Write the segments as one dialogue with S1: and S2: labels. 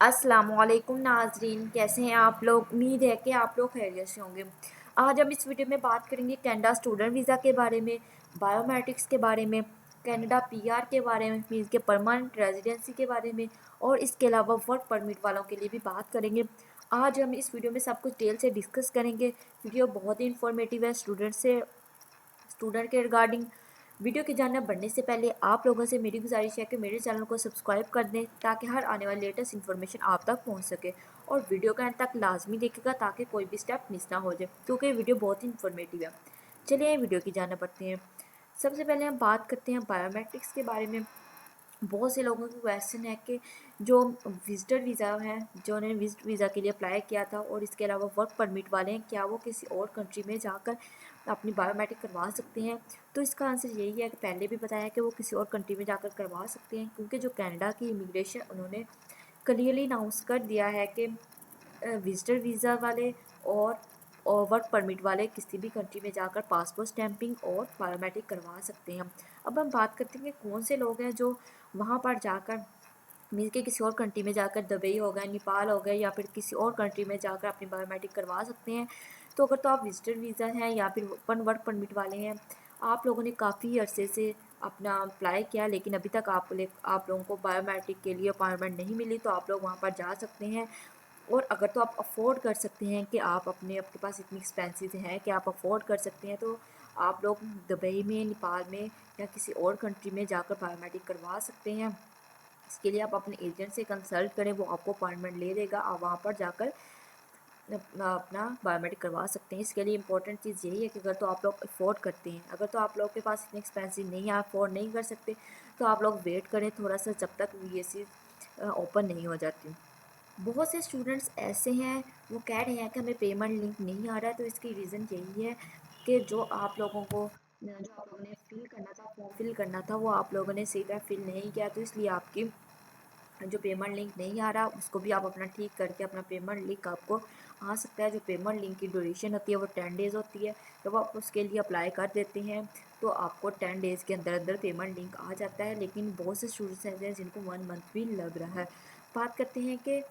S1: अस्सलामुअलैकुम नाजरीन, कैसे हैं आप लोग। उम्मीद है कि आप लोग खैरियत से होंगे। आज हम इस वीडियो में बात करेंगे कनाडा स्टूडेंट वीज़ा के बारे में, बायोमेट्रिक्स के बारे में, कनाडा पीआर के बारे में, मीन्स के परमानेंट रेजिडेंसी के बारे में, और इसके अलावा वर्क परमिट वालों के लिए भी बात करेंगे। आज हम इस वीडियो में सब कुछ डिटेल से डिस्कस करेंगे। वीडियो बहुत ही इंफॉर्मेटिव है स्टूडेंट के रिगार्डिंग। वीडियो की जानना बढ़ने से पहले आप लोगों से मेरी गुजारिश है कि मेरे चैनल को सब्सक्राइब कर दें ताकि हर आने वाली लेटेस्ट इन्फॉर्मेशन आप तक पहुंच सके, और वीडियो का अंत तक लाजमी देखेगा ताकि कोई भी स्टेप मिस ना हो जाए, क्योंकि वीडियो बहुत ही इन्फॉर्मेटिव है। चलिए वीडियो की जानना बढ़ते हैं। सबसे पहले हम बात करते हैं बायोमेट्रिक्स के बारे में। बहुत से लोगों की क्वेश्चन है कि जो विजिटर वीज़ा है, जो उन्होंने विजिट वीज़ा के लिए अप्लाई किया था, और इसके अलावा वर्क परमिट वाले हैं, क्या वो किसी और कंट्री में जाकर अपनी बायोमेट्रिक करवा सकते हैं। तो इसका आंसर यही है कि पहले भी बताया कि वो किसी और कंट्री में जाकर करवा सकते हैं, क्योंकि जो कनाडा की इमिग्रेशन उन्होंने क्लियरली अनाउंस कर दिया है कि विजिटर वीज़ा वाले और वर्क परमिट वाले किसी भी कंट्री में जाकर पासपोर्ट स्टैंपिंग और बायोमेट्रिक करवा सकते हैं। अब हम बात करते हैं कि कौन से लोग हैं जो वहाँ पर जाकर मिल के किसी और कंट्री में जाकर, दुबई हो गए, नेपाल हो गए, या फिर किसी और कंट्री में जाकर अपनी बायोमेट्रिक करवा सकते हैं। तो अगर तो आप विजिटर वीज़ा हैं या फिर वर्क परमिट वाले हैं, आप लोगों ने काफ़ी अरसे से अपना अप्लाई किया लेकिन अभी तक आप लोगों को बायोमेट्रिक के लिए अपॉइंटमेंट नहीं मिली, तो आप लोग वहाँ पर जा सकते हैं। और अगर तो आप अफोर्ड कर सकते हैं कि आपके पास इतनी एक्सपेंसेस हैं कि आप अफोर्ड कर सकते हैं, तो आप लोग दुबई में, नेपाल में या किसी और कंट्री में जाकर बायोमेट्रिक करवा सकते हैं। इसके लिए आप अपने एजेंट से कंसल्ट करें, वो आपको अपॉइंटमेंट ले देगा, आप वहाँ पर जाकर अपना बायोमेट्रिक करवा सकते हैं। इसके लिए इंपॉर्टेंट चीज़ यही है कि अगर तो आप लोग अफोर्ड करते हैं, अगर तो आप लोग के पास इतने एक्सपेंसिव नहीं है, आप अफोर्ड नहीं कर सकते, तो आप लोग वेट करें थोड़ा सा जब तक वीएसी ओपन नहीं हो जाती। बहुत से स्टूडेंट्स ऐसे हैं वो कह रहे हैं कि हमें पेमेंट लिंक नहीं आ रहा है। तो इसकी रीज़न यही है कि जो आप लोगों ने फिल करना था, फॉर्म फिल करना था, वो आप लोगों ने सही तरह फिल नहीं किया, तो इसलिए आपकी जो पेमेंट लिंक नहीं आ रहा, उसको भी आप अपना ठीक करके अपना पेमेंट लिंक आपको आ सकता है। जो पेमेंट लिंक की ड्यूरेशन होती है वो 10 डेज़ होती है। जब आप उसके लिए अप्लाई कर देते हैं तो आपको 10 डेज़ के अंदर अंदर पेमेंट लिंक आ जाता है। लेकिन बहुत से स्टूडेंट्स ऐसे हैं जिनको 1 मंथ भी लग रहा है। बात करते हैं कि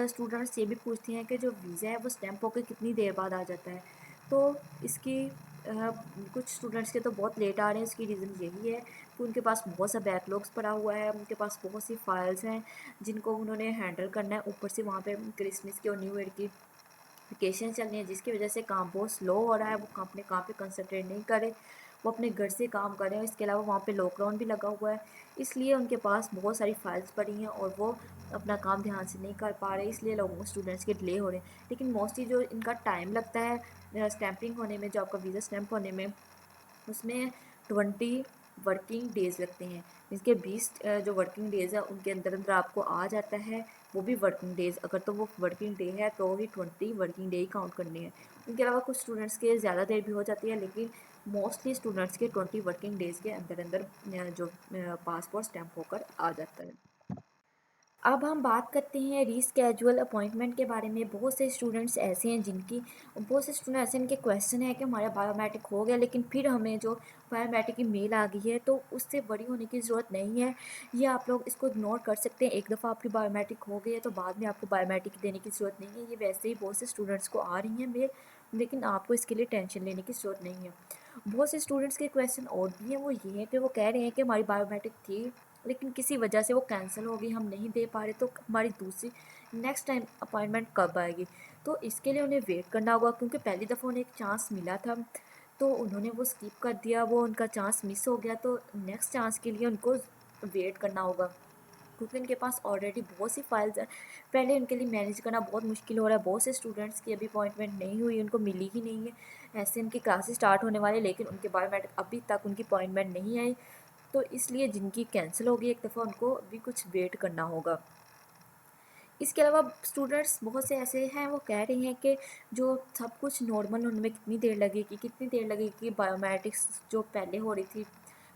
S1: स्टूडेंट्स ये भी पूछते हैं कि जो वीज़ा है वो स्टैम्प होकर कितनी देर बाद आ जाता है। तो इसकी कुछ स्टूडेंट्स के तो बहुत लेट आ रहे हैं। इसकी रीज़न यही है कि उनके पास बहुत सा बैकलॉग्स पड़ा हुआ है, उनके पास बहुत सी फाइल्स हैं जिनको उन्होंने हैंडल करना है। ऊपर से वहाँ पे क्रिसमस की और न्यू ईयर की वेकेशन चल रही है, जिसकी वजह से काम बहुत स्लो हो रहा है। वो अपने काम पे कंसंट्रेट नहीं कर रहे, वो अपने घर से काम कर रहे हैं। इसके अलावा वहाँ पे लॉकडाउन भी लगा हुआ है, इसलिए उनके पास बहुत सारी फाइल्स पड़ी हैं और वो अपना काम ध्यान से नहीं कर पा रहे, इसलिए लोगों स्टूडेंट्स के डिले हो रहे हैं। लेकिन मोस्टली जो इनका टाइम लगता है स्टैंपिंग होने में, जो आपका वीज़ा स्टैंप होने में, उसमें 20 वर्किंग डेज़ लगते हैं। इसके 20 जो वर्किंग डेज़ है उनके अंदर अंदर आपको आ जाता है। वो भी वर्किंग डेज़, अगर तो वो वर्किंग डे है तो ही 20 वर्किंग डे ही काउंट करने हैं। उनके अलावा कुछ स्टूडेंट्स के ज़्यादा देर भी हो जाती है, लेकिन मोस्टली स्टूडेंट्स के 20 वर्किंग डेज़ के अंदर अंदर जो पासपोर्ट स्टैंप होकर आ जाता है। अब हम बात करते हैं रीस्केड्यूल अपॉइंटमेंट के बारे में। बहुत से स्टूडेंट ऐसे इनके क्वेश्चन है कि हमारा बायोमेट्रिक हो गया लेकिन फिर हमें जो बायोमेट्रिक की मेल आ गई है, तो उससे बड़ी होने की ज़रूरत नहीं है। ये आप लोग इसको इग्नोर कर सकते हैं। एक दफ़ा आपकी बायोमेट्रिक हो गई है तो बाद में आपको बायोमेट्रिक देने की ज़रूरत नहीं है। ये वैसे ही बहुत से स्टूडेंट्स को आ रही हैं मेल, लेकिन आपको इसके लिए टेंशन लेने की ज़रूरत नहीं है। बहुत से स्टूडेंट्स के क्वेश्चन और भी हैं, वो ये हैं कि वो कह रहे हैं कि हमारी बायोमेट्रिक थी लेकिन किसी वजह से वो कैंसिल हो गई, हम नहीं दे पा रहे, तो हमारी दूसरी नेक्स्ट टाइम अपॉइंटमेंट कब आएगी। तो इसके लिए उन्हें वेट करना होगा, क्योंकि पहली दफ़ा उन्हें एक चांस मिला था तो उन्होंने वो स्किप कर दिया, वो उनका चांस मिस हो गया। तो नेक्स्ट चांस के लिए उनको वेट करना होगा, क्योंकि उनके पास ऑलरेडी बहुत सी फाइल्स हैं। पहले उनके लिए मैनेज करना बहुत मुश्किल हो रहा है। बहुत से स्टूडेंट्स की अभी अपॉइंटमेंट नहीं हुई, उनको मिली ही नहीं है। ऐसे उनकी क्लासेस स्टार्ट होने वाले, लेकिन उनके बायोमेट्रिक अभी तक उनकी अपॉइंटमेंट नहीं आई। तो इसलिए जिनकी कैंसिल होगी एक दफ़ा, उनको भी कुछ वेट करना होगा। इसके अलावा स्टूडेंट्स बहुत से ऐसे हैं वो कह रहे हैं कि जो सब कुछ नॉर्मल होने में कितनी देर लगेगी, बायोमेट्रिक्स जो पहले हो रही थी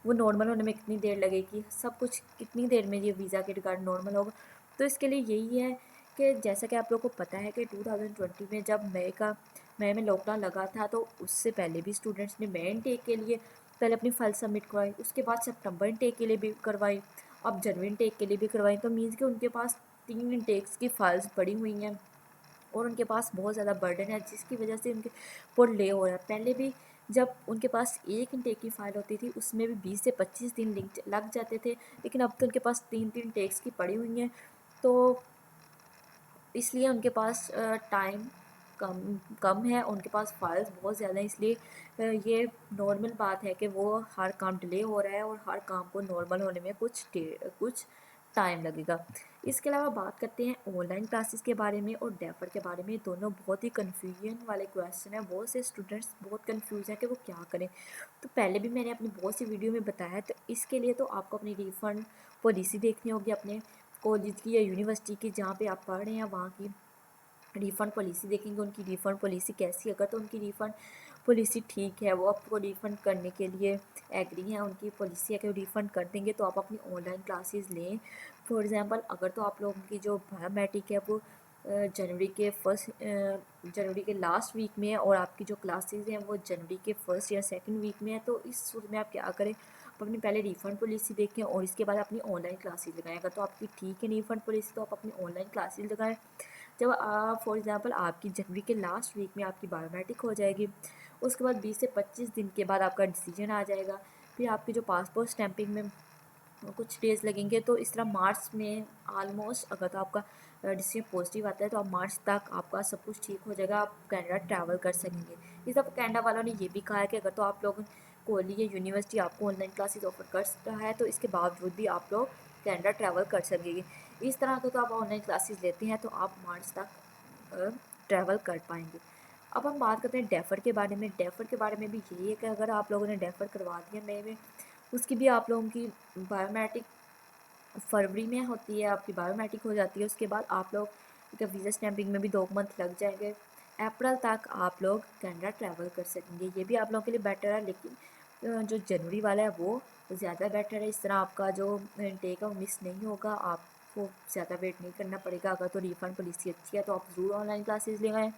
S1: वो नॉर्मल होने में कितनी देर लगेगी, सब कुछ कितनी देर में ये वीज़ा के रिगार्ड नॉर्मल होगा। तो इसके लिए यही है कि जैसा कि आप लोगों को पता है कि 2020 में जब मई में लॉकडाउन लगा था, तो उससे पहले भी स्टूडेंट्स ने मई इनटेक के लिए पहले अपनी फाइल सबमिट करवाई, उसके बाद सितंबर इनटेक के लिए भी करवाई, अब जनवरी इनटेक के लिए भी करवाई। तो मीन्स कि उनके पास 3 इंटेक्स की फ़ाइल्स पड़ी हुई हैं और उनके पास बहुत ज़्यादा बर्डन है, जिसकी वजह से उनके बहुत ले हो रहा है। पहले भी जब उनके पास एक इंटेक की फ़ाइल होती थी उसमें भी 20 से 25 दिन लग जाते थे, लेकिन अब तो उनके पास 3-3 टेक्स की पड़ी हुई हैं, तो इसलिए उनके पास टाइम कम कम है, उनके पास फाइल्स बहुत ज़्यादा हैं, इसलिए ये नॉर्मल बात है कि वो हर काम डिले हो रहा है और हर काम को नॉर्मल होने में कुछ टाइम लगेगा। इसके अलावा बात करते हैं ऑनलाइन क्लासेस के बारे में और डेफर के बारे में। दोनों बहुत ही कन्फ्यूजन वाले क्वेश्चन हैं, बहुत से स्टूडेंट्स बहुत कन्फ्यूज हैं कि वो क्या करें। तो पहले भी मैंने अपनी बहुत सी वीडियो में बताया है, तो इसके लिए तो आपको अपनी रिफ़ंड पॉलिसी देखनी होगी, अपने कॉलेज की या यूनिवर्सिटी की जहाँ पे आप पढ़ रहे हैं वहाँ की रिफ़ंड पॉलिसी देखेंगे, उनकी रिफ़ंड पॉलिसी कैसी है। अगर तो उनकी रिफ़ंड पॉलिसी ठीक है, वो आपको रिफ़ंड करने के लिए एग्री हैं, उनकी पॉलिसी है कि रिफ़ंड कर देंगे, तो आप अपनी ऑनलाइन क्लासेस लें। फॉर एग्ज़ाम्पल अगर तो आप लोगों की जो बायोमेट्रिक है वो जनवरी के लास्ट वीक में है और आपकी जो क्लासेस हैं वो जनवरी के फर्स्ट या सेकंड वीक में है, तो इस सूरत में आप क्या करें, आप अपनी पहले रिफ़ंड पॉलिसी देखें और इसके बाद अपनी ऑनलाइन क्लासेस लगाएं। अगर तो आपकी ठीक है रिफ़ंड पॉलिसी, तो आप अपनी ऑनलाइन क्लासेस लगाएं। जब आप फॉर एग्ज़ाम्पल आपकी जनवरी के लास्ट वीक में आपकी बायोमेट्रिक हो जाएगी, उसके बाद 20 से 25 दिन के बाद आपका डिसीजन आ जाएगा। फिर आपकी जो पासपोर्ट स्टैंपिंग में कुछ डेज़ लगेंगे, तो इस तरह मार्च में ऑलमोस्ट अगर तो आपका डिसीजन पॉजिटिव आता है तो आप मार्च तक आपका सब कुछ ठीक हो जाएगा, आप कनाडा ट्रैवल कर सकेंगे। इस दफ़ा कनाडा वालों ने ये भी कहा है कि अगर तो आप लोग कॉलेज या यूनिवर्सिटी आपको ऑनलाइन क्लासेस ऑफर कर रहा है तो इसके बावजूद भी आप लोग कनाडा ट्रैवल कर सकेंगे। इस तरह अगर तो आप ऑनलाइन क्लासेस लेते हैं तो आप मार्च तक ट्रैवल कर पाएंगे। अब हम बात करते हैं डेफ़र के बारे में। डेफ़र के बारे में भी यही है कि अगर आप लोगों ने डेफ़र करवा दिया मई में, उसकी भी आप लोगों की बायोमेट्रिक फरवरी में होती है, आपकी बायोमेट्रिक हो जाती है। उसके बाद आप लोग का वीज़ा स्टैंपिंग में भी 2 मंथ लग जाएंगे। अप्रैल तक आप लोग कनाडा ट्रैवल कर सकेंगे। ये भी आप लोगों के लिए बेटर है, लेकिन जो जनवरी वाला है वो ज़्यादा बेटर है। इस तरह आपका जो टेक है वो मिस नहीं होगा, आपको ज़्यादा वेट नहीं करना पड़ेगा। अगर तो रिफ़ंड पॉलिसी अच्छी है तो आप ज़रूर ऑनलाइन क्लासेस ले आएँ,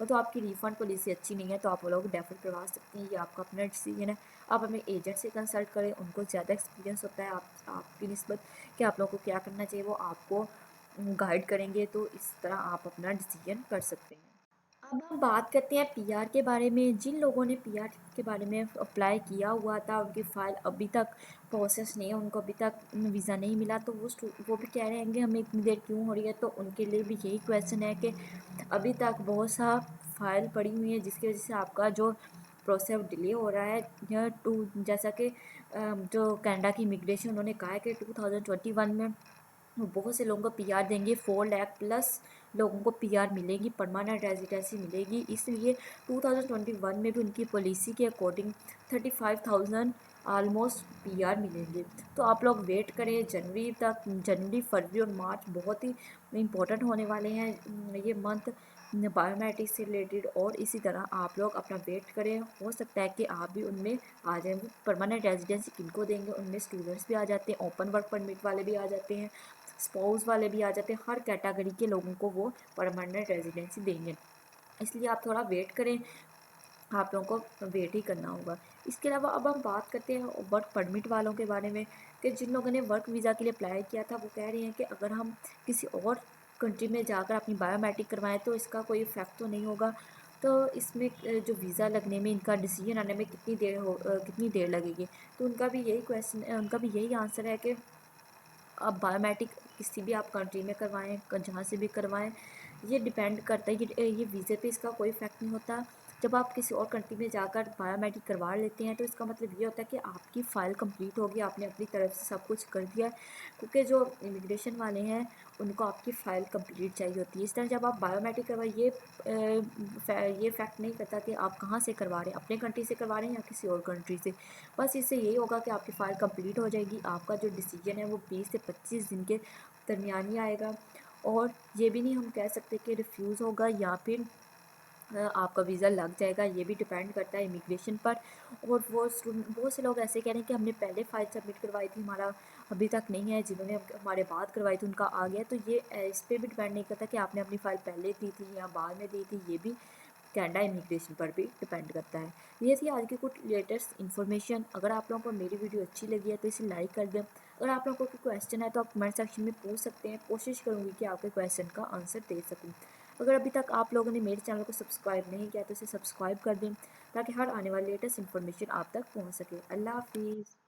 S1: और तो आपकी रिफ़ंड पॉलिसी अच्छी नहीं है तो आप लोग डेफर करवा सकते हैं। ये आपका अपना डिसीजन है। आप अपने एजेंट से कंसल्ट करें, उनको ज़्यादा एक्सपीरियंस होता है आपकी निस्बत कि आप लोगों को क्या करना चाहिए, वो आपको गाइड करेंगे, तो इस तरह आप अपना डिसीजन कर सकते हैं। अब हम बात करते हैं पीआर के बारे में। जिन लोगों ने पीआर के बारे में अप्लाई किया हुआ था, उनकी फ़ाइल अभी तक प्रोसेस नहीं है, उनको अभी तक वीज़ा नहीं मिला, तो वो भी कह रहे हैं कि हमें इतनी देर क्यों हो रही है। तो उनके लिए भी यही क्वेश्चन है कि अभी तक बहुत सा फाइल पड़ी हुई है जिसकी वजह से आपका जो प्रोसेस डिले हो रहा है। यह जैसा कि जो कनाडा की इमिग्रेशन उन्होंने कहा है कि 2021 में वो बहुत से लोगों को पीआर देंगे, 4 लाख प्लस लोगों को पीआर मिलेगी, परमानेंट रेजिडेंसी मिलेगी। इसलिए 2021 में भी उनकी पॉलिसी के अकॉर्डिंग 35,000 ऑलमोस्ट पीआर मिलेंगे। तो आप लोग वेट करें जनवरी तक। जनवरी, फरवरी और मार्च बहुत ही इम्पोर्टेंट होने वाले हैं ये मंथ बायोमेट्रिक से रिलेटेड, और इसी तरह आप लोग अपना वेट करें। हो सकता है कि आप भी उनमें आ जाएं। परमानेंट रेजिडेंसी किनको देंगे, उनमें स्टूडेंट्स भी आ जाते हैं, ओपन वर्क परमिट वाले भी आ जाते हैं, स्पाउस वाले भी आ जाते हैं। हर कैटेगरी के लोगों को वो परमानेंट रेजिडेंसी देंगे, इसलिए आप थोड़ा वेट करें, आप लोगों को वेट ही करना होगा। इसके अलावा अब हम बात करते हैं वर्क परमिट वालों के बारे में, कि जिन लोगों ने वर्क वीज़ा के लिए अप्लाई किया था वो कह रहे हैं कि अगर हम किसी और कंट्री में जाकर अपनी बायोमेट्रिक करवाएं तो इसका कोई इफ़ेक्ट तो नहीं होगा। तो इसमें जो वीज़ा लगने में, इनका डिसीजन आने में कितनी देर लगेगी। तो उनका भी यही क्वेश्चन, उनका भी यही आंसर है कि आप बायोमेट्रिक किसी भी आप कंट्री में करवाएं, जहाँ से भी करवाएं, ये डिपेंड करता है, ये वीज़े पे इसका कोई इफेक्ट नहीं होता। जब आप किसी और कंट्री में जाकर बायोमेट्रिक करवा लेते हैं तो इसका मतलब ये होता है कि आपकी फ़ाइल कंप्लीट होगी, आपने अपनी तरफ से सब कुछ कर दिया है। क्योंकि जो इमिग्रेशन वाले हैं उनको आपकी फ़ाइल कंप्लीट चाहिए होती है। इस तरह जब आप बायोमेट्रिक करवाए, ये फैक्ट नहीं करता कि आप कहाँ से करवा रहे हैं, अपने कंट्री से करवा रहे हैं या किसी और कंट्री से। बस इससे यही होगा कि आपकी फ़ाइल कंप्लीट हो जाएगी, आपका जो डिसीजन है वो 20 से 25 दिन के दरमियान ही आएगा। और ये भी नहीं हम कह सकते कि रिफ्यूज़ होगा या फिर आपका वीज़ा लग जाएगा, ये भी डिपेंड करता है इमिग्रेशन पर। और वो स्टूडेंट, बहुत से लोग ऐसे कह रहे हैं कि हमने पहले फ़ाइल सबमिट करवाई थी, हमारा अभी तक नहीं है, जिन्होंने हमारे बाद करवाई थी उनका आ गया। तो ये इस पर भी डिपेंड नहीं करता कि आपने अपनी फ़ाइल पहले दी थी या बाद में दी थी, ये भी कनाडा इमिग्रेशन पर भी डिपेंड करता है। ये थी आज की कुछ लेटेस्ट इन्फॉर्मेशन। अगर आप लोगों को मेरी वीडियो अच्छी लगी है तो इसे लाइक कर दें, अगर आप लोगों को कोई क्वेश्चन है तो आप कमेंट सेक्शन में पूछ सकते हैं, कोशिश करूँगी कि आपके क्वेश्चन का आंसर दे सकूँ। अगर अभी तक आप लोगों ने मेरे चैनल को सब्सक्राइब नहीं किया तो इसे सब्सक्राइब कर दें ताकि हर आने वाली लेटेस्ट इन्फॉर्मेशन आप तक पहुँच सके। अल्लाह हाफिज़।